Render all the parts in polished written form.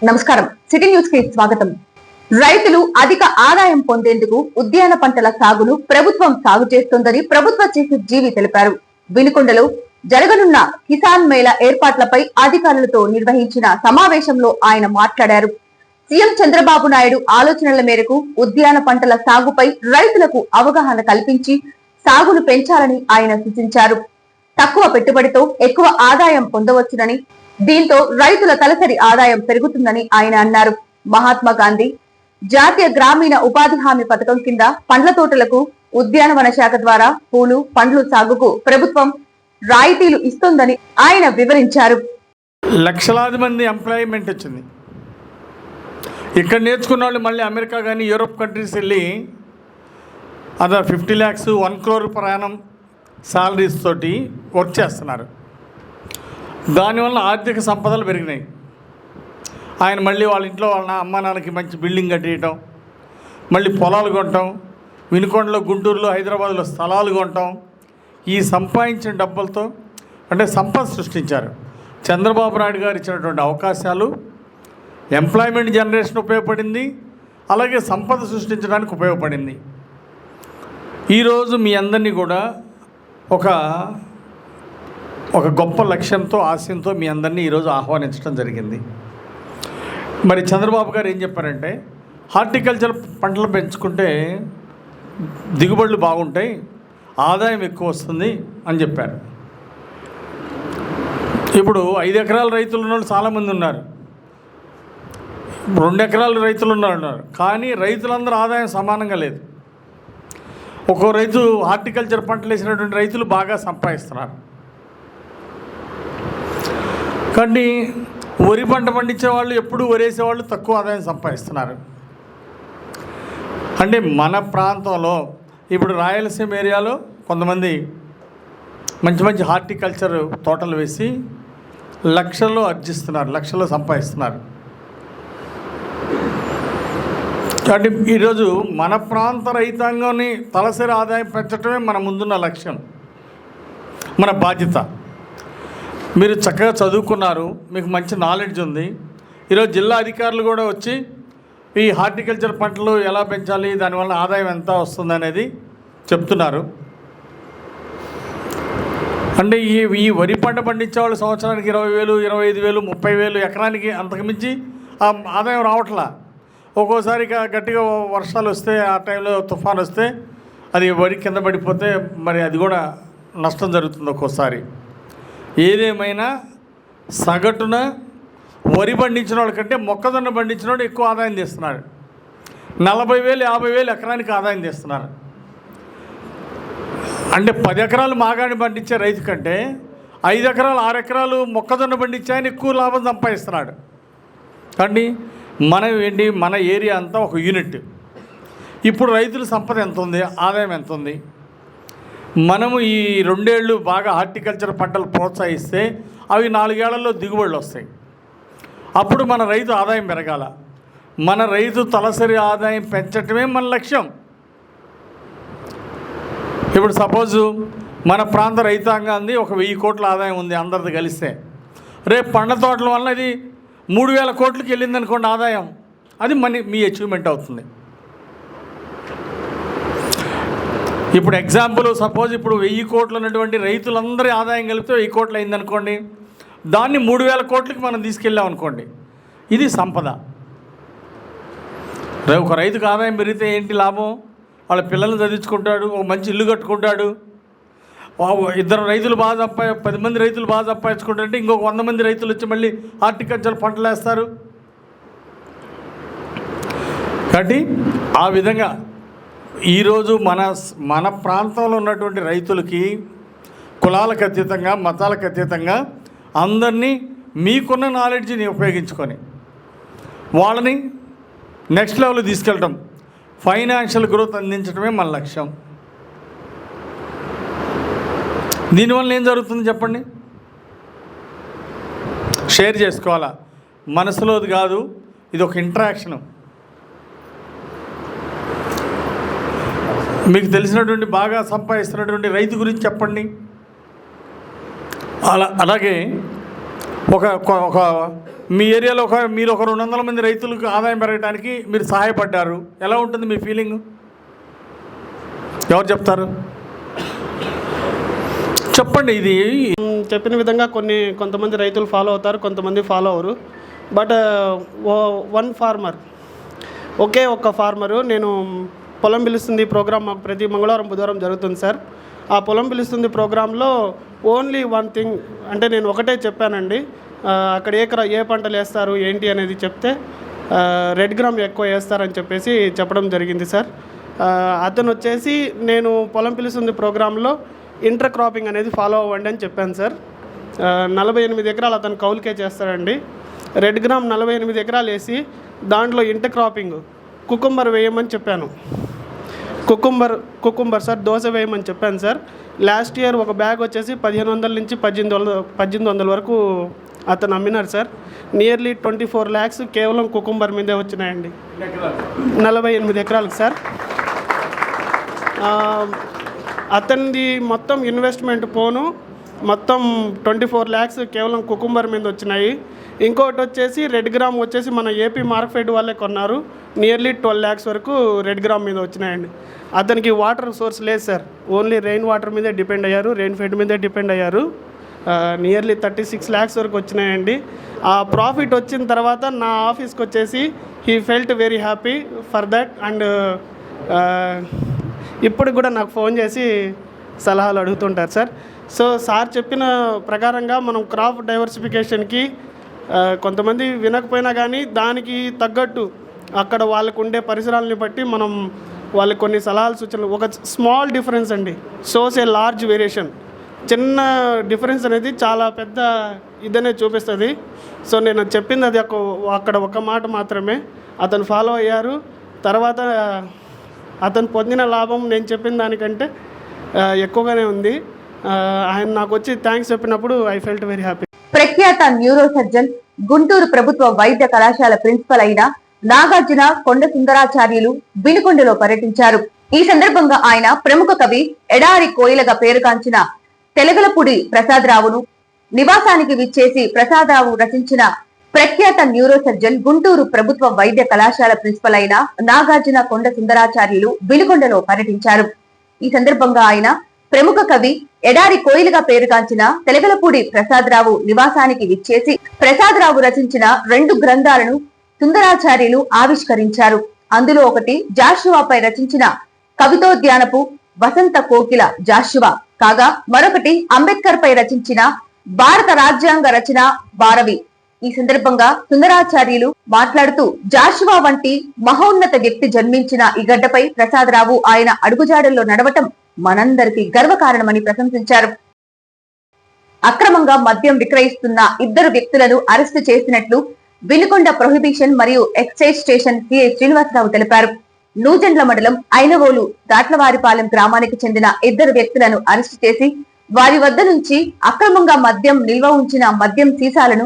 నమస్కారం. City news కి స్వాగతం. రైతులు అధిక ఆదాయం పొందేందుకు ఉద్యాన పంటల సాగును ప్రభుత్వం సాగు చేస్తోందని ప్రభుత్వ చీఫ్ జీవి తెలిపారు. వినుకొండలో జరగనున్న కిసాన్ మేళా ఏర్పాట్లపై అధికారులతో నిర్వహించిన సమావేశంలో ఆయన మాట్లాడారు. సీఎం చంద్రబాబు నాయుడు ఆలోచనల మేరకు ఉద్యాన పంటల సాగుపై రైతులకు అవగాహన కల్పించి సాగును పెంచాలని ఆయన సూచించారు. తక్కువ పెట్టుబడితో ఎక్కువ ఆదాయం పొందవచ్చునని, దీంతో రైతుల తలసరి ఆదాయం పెరుగుతుందని ఆయన అన్నారు. మహాత్మా గాంధీ జాతీయ గ్రామీణ ఉపాధి హామీ పథకం కింద పండ్ల తోటలకు ఉద్యానవన శాఖ ద్వారా పూలు పండ్లు సాగుకు ప్రభుత్వం రాయితీలు ఇస్తోందని ఆయన వివరించారు. లక్షలాది మంది ఎంప్లాయ్మెంట్ వచ్చింది. ఇక్కడ నేర్చుకున్న వాళ్ళు మళ్ళీ అమెరికా కానీ యూరోప్ కంట్రీస్ వెళ్ళి అదే 50 lakhs 1 crore ప్రయాణం శాలరీస్ తోటి వర్క్ చేస్తున్నారు. దానివల్ల ఆర్థిక సంపదలు పెరిగినాయి. ఆయన మళ్ళీ వాళ్ళ ఇంట్లో వాళ్ళ అమ్మ నాన్నకి మంచి బిల్డింగ్ కట్టేయటం, మళ్ళీ పొలాలు కొనటం, వినుకొండలో గుంటూరులో హైదరాబాద్లో స్థలాలు కొనటం, ఈ సంపాదించిన డబ్బులతో అంటే సంపద సృష్టించారు. చంద్రబాబు నాయుడు గారు ఇచ్చినటువంటి అవకాశాలు ఎంప్లాయ్మెంట్ జనరేషన్ ఉపయోగపడింది, అలాగే సంపద సృష్టించడానికి ఉపయోగపడింది. ఈరోజు మీ అందరినీ కూడా ఒక గొప్ప లక్ష్యంతో ఆశయంతో మీ అందరినీ ఈరోజు ఆహ్వానించడం జరిగింది. మరి చంద్రబాబు గారు ఏం చెప్పారంటే, హార్టికల్చర్ పంటలు పెంచుకుంటే దిగుబడులు బాగుంటాయి, ఆదాయం ఎక్కువ వస్తుంది అని చెప్పారు. ఇప్పుడు 5 ఎకరాల రైతులు ఉన్న వాళ్ళు చాలామంది ఉన్నారు, 2 ఎకరాల రైతులు ఉన్నారు. కానీ రైతులందరూ ఆదాయం సమానంగా లేదు. ఒక్కో రైతు హార్టికల్చర్ పంటలు వేసినటువంటి రైతులు బాగా సంపాదిస్తున్నారు. కానీ వరి పంట పండించే వాళ్ళు ఎప్పుడు వరేసేవాళ్ళు తక్కువ ఆదాయం సంపాదిస్తున్నారు. అంటే మన ప్రాంతంలో ఇప్పుడు రాయలసీమ ఏరియాలో కొంతమంది మంచి మంచి హార్టికల్చర్ తోటలు వేసి లక్షల్లో ఆర్జిస్తున్నారు, లక్షల్లో సంపాదిస్తున్నారు. కాబట్టి ఈరోజు మన ప్రాంత రైతాంగాన్ని తలసరి ఆదాయం పెంచడమే మన ముందున్న లక్ష్యం, మన బాధ్యత. మీరు చక్కగా చదువుకున్నారు, మీకు మంచి నాలెడ్జ్ ఉంది. ఈరోజు జిల్లా అధికారులు కూడా వచ్చి ఈ హార్టికల్చర్ పంటలు ఎలా పెంచాలి, దానివల్ల ఆదాయం ఎంత వస్తుంది అనేది చెప్తున్నారు. అంటే ఈ వరి పంట పండించే వాళ్ళు సంవత్సరానికి 20,000, 25,000, 30,000 ఎకరానికి అంతకుమించి ఆదాయం రావట్లా. ఒక్కోసారి గట్టిగా వర్షాలు వస్తే, ఆ టైంలో తుఫాన్ వస్తే అది వరి కింద పడిపోతే మరి అది కూడా నష్టం జరుగుతుంది ఒక్కోసారి. ఏదేమైనా సగటున వరి పండించిన వాళ్ళకంటే మొక్కజొన్న పండించిన వాడు ఎక్కువ ఆదాయం తీస్తున్నాడు. 40,000, 50,000 ఎకరానికి ఆదాయం తీస్తున్నారు. అంటే 10 ఎకరాలు మాగాణి పండించే రైతు కంటే 5 ఎకరాలు 6 ఎకరాలు మొక్కజొన్న పండించే ఆయన ఎక్కువ లాభం సంపాదిస్తున్నాడు. కానీ మన ఏరియా అంతా ఒక యూనిట్. ఇప్పుడు రైతుల సంపద ఎంత ఉంది, ఆదాయం ఎంత ఉంది? మనము ఈ 2 ఏళ్ళు బాగా హార్టికల్చర్ పంటలు ప్రోత్సహిస్తే అవి 4 ఏళ్లలో దిగుబడులు వస్తాయి. అప్పుడు మన రైతు ఆదాయం పెరగాల. మన రైతు తలసరి ఆదాయం పెంచటమే మన లక్ష్యం. ఇప్పుడు సపోజు మన ప్రాంత రైతాంగాన్ని ఒక 1000 కోట్ల ఆదాయం ఉంది అందరిది కలిస్తే, రేపు పండ్ల తోటల వల్ల ఇది 3,000 కోట్లకి వెళ్ళింది అనుకోండి ఆదాయం, అది మీ అచీవ్మెంట్ అవుతుంది. ఇప్పుడు ఎగ్జాంపుల్ సపోజ్ ఇప్పుడు 1000 కోట్లు ఉన్నటువంటి రైతులందరి ఆదాయం కలిపితే 1000 కోట్లు అయిందనుకోండి, దాన్ని 3,000 కోట్లకి మనం తీసుకెళ్ళాం అనుకోండి, ఇది సంపద. ఒక రైతుకు ఆదాయం పెరిగితే ఏంటి లాభం? వాళ్ళ పిల్లల్ని చదివించుకుంటాడు, ఒక మంచి ఇల్లు కట్టుకుంటాడు. 2 రైతులు బాగా 10 మంది రైతులు బాగా సంపాదించుకుంటారంటే ఇంకొక 100 మంది రైతులు వచ్చి మళ్ళీ హార్టికల్చర్ పంటలు వేస్తారు. కాబట్టి ఆ విధంగా ఈరోజు మన ప్రాంతంలో ఉన్నటువంటి రైతులకి కులాలకు అతీతంగా, మతాలకు అతీతంగా అందరినీ మీకున్న నాలెడ్జ్ని ఉపయోగించుకొని వాళ్ళని నెక్స్ట్ లెవెల్ తీసుకెళ్ళటం, ఫైనాన్షియల్ గ్రోత్ అందించడమే మన లక్ష్యం. దీనివల్ల ఏం జరుగుతుంది చెప్పండి? షేర్ చేసుకోవాలా, మనసులోది కాదు, ఇది ఒక ఇంటరాక్షను. మీకు తెలిసినటువంటి బాగా సంపాదిస్తున్నటువంటి రైతు గురించి చెప్పండి. అలాగే ఒక మీ ఏరియాలో మీరు ఒక 200 మంది రైతులకు ఆదాయం పెరగడానికి మీరు సహాయపడ్డారు. ఎలా ఉంటుంది మీ ఫీలింగ్? ఎవరు చెప్తారు? చెప్పండి. ఇది చెప్పిన విధంగా కొంతమంది రైతులు ఫాలో అవుతారు, కొంతమంది ఫాలో అవ్వరు. బట్ వన్ ఫార్మర్, ఒక్క ఫార్మరు, నేను పొలం పిలుస్తుంది ప్రోగ్రామ్ మాకు ప్రతి మంగళవారం బుధవారం జరుగుతుంది సార్. ఆ పొలం పిలుస్తుంది ప్రోగ్రాంలో ఓన్లీ వన్ థింగ్ అంటే నేను ఒకటే చెప్పానండి. అక్కడ ఏ పంటలు వేస్తారు ఏంటి అనేది చెప్తే రెడ్ గ్రామ్ ఎక్కువ వేస్తారని చెప్పేసి చెప్పడం జరిగింది సార్. అతను వచ్చేసి నేను పొలం పిలుస్తుంది ప్రోగ్రాంలో ఇంటర్ క్రాపింగ్ అనేది ఫాలో అవ్వండి అని చెప్పాను సార్. 48 ఎకరాలు అతను కౌలుకే చేస్తాడండి. రెడ్ గ్రామ్ 48 ఎకరాలు వేసి దాంట్లో ఇంటర్ క్రాపింగ్ కుకుంబర్ వేయమని చెప్పాను. కుకుంబర్ సార్ దోశ వేయమని చెప్పాను సార్. లాస్ట్ ఇయర్ ఒక బ్యాగ్ వచ్చేసి 1500 నుంచి 1800 వరకు అతను అమ్మినారు సార్. నియర్లీ 24 lakhs కేవలం కుకుంబర్ మీదే వచ్చినాయండి. 48 ఎకరాలకు సార్. అతనిది మొత్తం ఇన్వెస్ట్మెంట్ పోను మొత్తం 24 lakhs కేవలం కుకుంబర్ మీద వచ్చినాయి. ఇంకోటి వచ్చేసి రెడ్ గ్రామ్ వచ్చేసి మన ఏపీ మార్కెట్ వాళ్ళే కొన్నారు. నియర్లీ 12 lakhs వరకు రెడ్ గ్రామ్ మీద వచ్చినాయండి. అతనికి వాటర్ సోర్స్ లేదు సార్, ఓన్లీ రెయిన్ వాటర్ మీదే డిపెండ్ అయ్యారు, రెయిన్ ఫెడ్ మీదే డిపెండ్ అయ్యారు. నియర్లీ 36 lakhs వరకు వచ్చినాయండి. ఆ ప్రాఫిట్ వచ్చిన తర్వాత నా ఆఫీస్కి వచ్చేసి he felt very happy for that. And ఇప్పుడు కూడా నాకు ఫోన్ చేసి సలహాలు అడుగుతుంటారు సార్. సో సార్ చెప్పిన ప్రకారంగా మనం క్రాప్ డైవర్సిఫికేషన్కి కొంతమంది వినకపోయినా కానీ దానికి తగ్గట్టు అక్కడ వాళ్ళకు ఉండే పరిసరాలని బట్టి మనం వాళ్ళకి కొన్ని సలహాలు సూచనలు, ఒక స్మాల్ డిఫరెన్స్ అండి షోస్ ఏ లార్జ్ వేరియేషన్. చిన్న డిఫరెన్స్ అనేది చాలా పెద్ద ఇదనే చూపిస్తుంది. సో నేను చెప్పింది అది అక్కడ ఒక మాట మాత్రమే. అతను ఫాలో అయ్యారు. తర్వాత అతను పొందిన లాభం నేను చెప్పిన దానికంటే ఎక్కువగానే ఉంది. ఆయన నాకు వచ్చి థ్యాంక్స్ చెప్పినప్పుడు ఐ ఫెల్ట్ వెరీ హ్యాపీ. ప్రఖ్యాత న్యూరో సర్జన్, గుంటూరు ప్రభుత్వ వైద్య కళాశాల ప్రిన్సిపల్ అయిన నాగార్జున కొండ సుందరాచార్యులు వినుకొండలో పర్యటించారు. ఈ సందర్భంగా ఆయన ప్రముఖ కవి ఎడారి కోయిలగా పేరుగాంచిన తెలగలపూడి ప్రసాదరావును నివాసానికి విచ్చేసి ప్రసాదరావు రచించిన ప్రఖ్యాత న్యూరో సర్జన్, గుంటూరు ప్రభుత్వ వైద్య కళాశాల ప్రిన్సిపల్ అయిన నాగార్జున కొండ సుందరాచార్యులు వినుకొండలో పర్యటించారు. ఈ సందర్భంగా ఆయన ప్రముఖ కవి ఎడారి కోయిలుగా పేరుగాంచిన తెలగలపూడి ప్రసాదరావు నివాసానికి విచ్చేసి ప్రసాదరావు రచించిన 2 గ్రంథాలను సుందరాచార్యులు ఆవిష్కరించారు. అందులో ఒకటి జాషువాపై రచించిన కవితోద్యానపు వసంత కోకిల జాషువా కాగా, మరొకటి అంబేద్కర్ పై రచించిన భారత రాజ్యాంగ రచన భారవి. ఈ సందర్భంగా సుందరాచార్యులు మాట్లాడుతూ జాషువా వంటి మహోన్నత వ్యక్తి జన్మించిన ఈ గడ్డపై ప్రసాదరావు ఆయన అడుగుజాడల్లో నడవటం మనందరికీ గర్వకారణమని ప్రశంసించారు. అక్రమంగా మద్యం విక్రయిస్తున్న 2 వ్యక్తులను అరెస్టు చేసినట్లు వినుకొండ ప్రొహిబిషన్ మరియు ఎక్సైజ్ స్టేషన్ సిఐ శ్రీనివాసరావు తెలిపారు. నూజెండ్ల మండలం ఐనవోలు దాట్లవారిపాలెం గ్రామానికి చెందిన 2 వ్యక్తులను అరెస్టు చేసి వారి వద్ద నుంచి అక్రమంగా మద్యం నిల్వ ఉంచిన మద్యం సీసాలను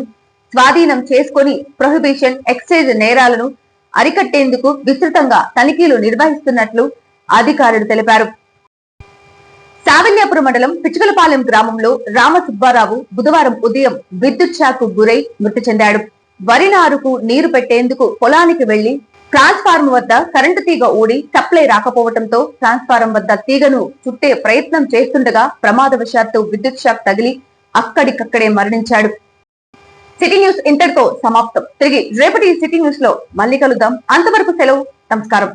స్వాధీనం చేసుకుని ప్రొహిబిషన్, ఎక్సైజ్ నేరాలను అరికట్టేందుకు విస్తృతంగా తనిఖీలు నిర్వహిస్తున్నట్లు అధికారులు తెలిపారు. సావల్యాపురం మండలం పిచ్చుకలపాలెం గ్రామంలో రామసుబ్బారావు బుధవారం ఉదయం విద్యుత్ షాక్ గురై మృతి చెందాడు. వరి నారుకు నీరు పెట్టేందుకు పొలానికి వెళ్లి ట్రాన్స్ఫార్మర్ వద్ద కరెంటు తీగ ఊడి సప్లై రాకపోవడంతో ట్రాన్స్ఫార్మర్ వద్ద తీగను చుట్టే ప్రయత్నం చేస్తుండగా ప్రమాదవశాత్తు విద్యుత్ షాక్ తగిలి అక్కడికక్కడే మరణించాడు. సిటీ న్యూస్ ఇంతటితో సమాప్తం. తిరిగి రేపటి సిటీ న్యూస్ లో మళ్ళీ కలుద్దాం. అంతవరకు సెలవు. నమస్కారం.